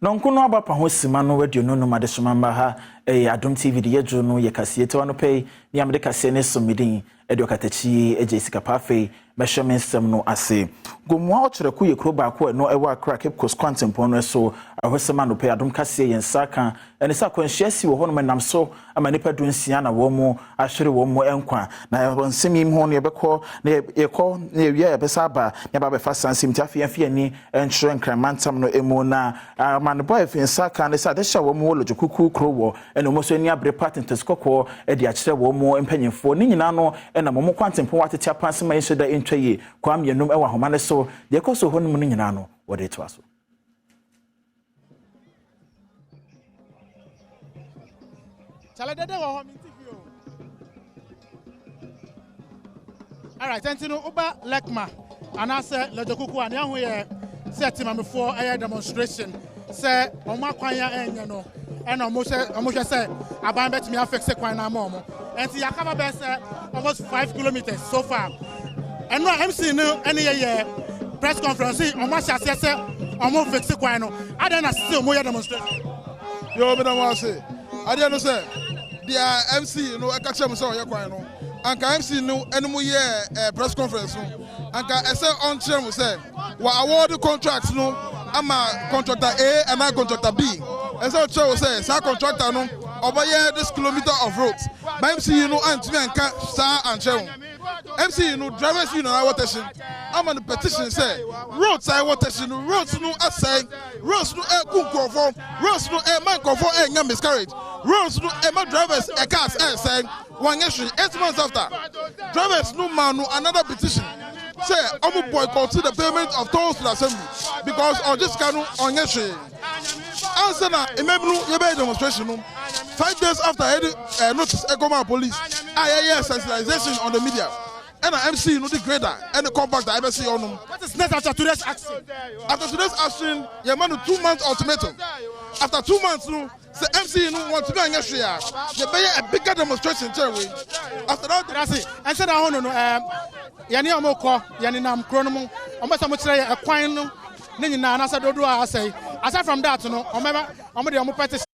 Nonkuno abapa ho sima no radio no no made somamba ha Adom TV de yedro no ye Kasiebo Tau At ni amde kase ne somidin edo katachi eje sikapafe measurement no ase gomwa ochreku ye kro ba ko no ewa crack Cape Quantum no so ahosema no pe Adom kase ye nsaka ene sa kwanhyiasi wo ho no menam so ama nipa dunsia na wo mu ahwere wo mu enkwa na nsemi im ho no yebekọ na yekọ na ewie ebesa aba ya ba be fa sansim tiafie ni enhre nkramantam no emu na man boy fi nsaka ne sa de hya wo mu lojokuku kro wo ene mo so ni abre patent skokọ e de akyere wo mu empanyimfo ni nyina no ena mo Quantum watete apansema yesheda entwaye kwam yenum ewa homa ne so de koso honum no nyina no wode to aso. All right, Antino Uba Lekma anase lojokuku ani ahu ye set mamefo air demonstration say oma kwanya enye no ena omo say aban betimi afex kwan na mo and yakaba be say almost 5 kilometers so far. And no MC no any press conference omo shase say omo fix kwan no adana still mo demonstration. Yo be na say adana say dia MC no eka chem say oye kwan no anka MC no enemu ye press conference no anka ese on chem say wa award contracts no ama contractor A and I contractor B. And so Joe says, our contractor no over here this kilometer of roads. By MC no and Star and Cheryl. MC no drivers union I want to I'm on the petition say roads I want to roads no I say roads no conform roads no man conform and miscarriage roads no my drivers a cars say 1 year 8 months after drivers no man no another petition. Say, I'm going to boycott the payment of tolls to the assembly because of this kind of on your share. Answer now, remember, you made a demonstration 5 days after I notice Ecoma police, I sensibilization on the media. And the MC, no degrader, and the compact I ever see on them. What is next after today's action? After today's action, you man 2 months ultimatum. After 2 months, no, the MC no want to go and get share. You pay a bigger demonstration, after that, that's it. And said, I don't know. Yani omoko yani nam kronomu omesa mo kire ekwan no ne nyina na sadodo asai aside from that no omeba omde omopete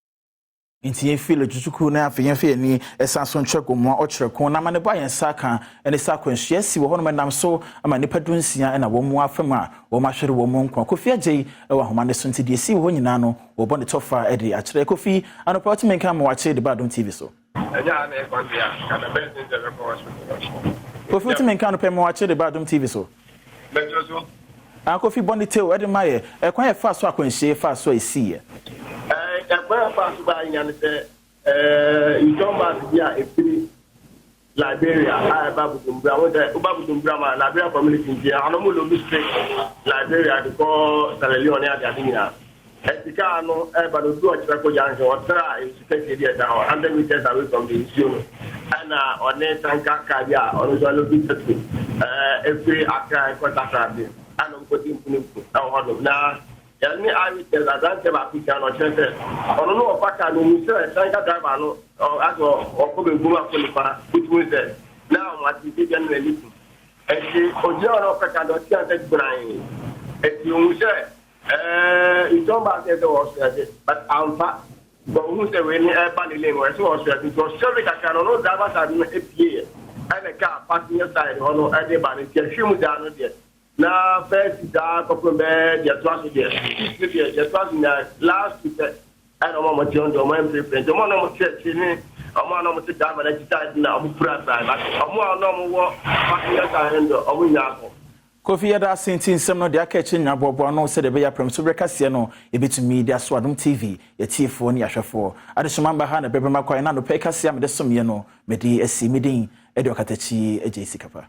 inti ye feel jujuku na afenye ni esanso ntweko mo ochireko na mane ba yensa kan ene sa kwanhyiasi wo hono menam so ama nipa dunsia na wo mu afem a wo mahwere wo mu nkwa Kofi agye wa homa ne so nti de si wo nyina no wo bone tofa e de akyere Kofi anopoti menka mo wache de Adom TV so enya na ekwandia kana best in the hospital Kofi menka no pe mo wache de Adom TV so let's go Kofi bonite e de maye ekwan ye fa so akwanhye fa so esi ekwan fa so ba nya ne se you don't want dia efiri Liberia babu dumbra wonde babu dumbra ma Liberia community dia anomu lo district Liberia ko Sierra Leone ade adina etika no ba do do akira ko janjo otra in security dia down 100 meters away from the issue ana one tanka kabia ono so lo district every aka ko takrabi ana ko timpuni ko na yani I tell that ba picture no chete ono no opaka no mi se tanka driver no aso okobe guma ko lipa which means that now what is it and really e oje ono opaka do ti ante brain e ti un se you don't back at the hospital but alpha but who say when e ba le le so hospital because service can no driver are no APA and the car passenger side ono e dey ba ni ti hwemu da no de na first da couple be the trust there the trust na last week and mo ti on do mo president mo no mo church ni omo no mo ti da ma na ti na omo pura sa ba omo no mo wo passenger side ndo omo nya ko Kofi yada sentin sem no de akachi nyabobo no se de be ya prem so brekase no ebetumi de aso Adom TV ye tiefo ni ahwefo adesomamba ha na bebe makwai na no pe kase am de somye no medi asi midin e de okatachi eje sikapa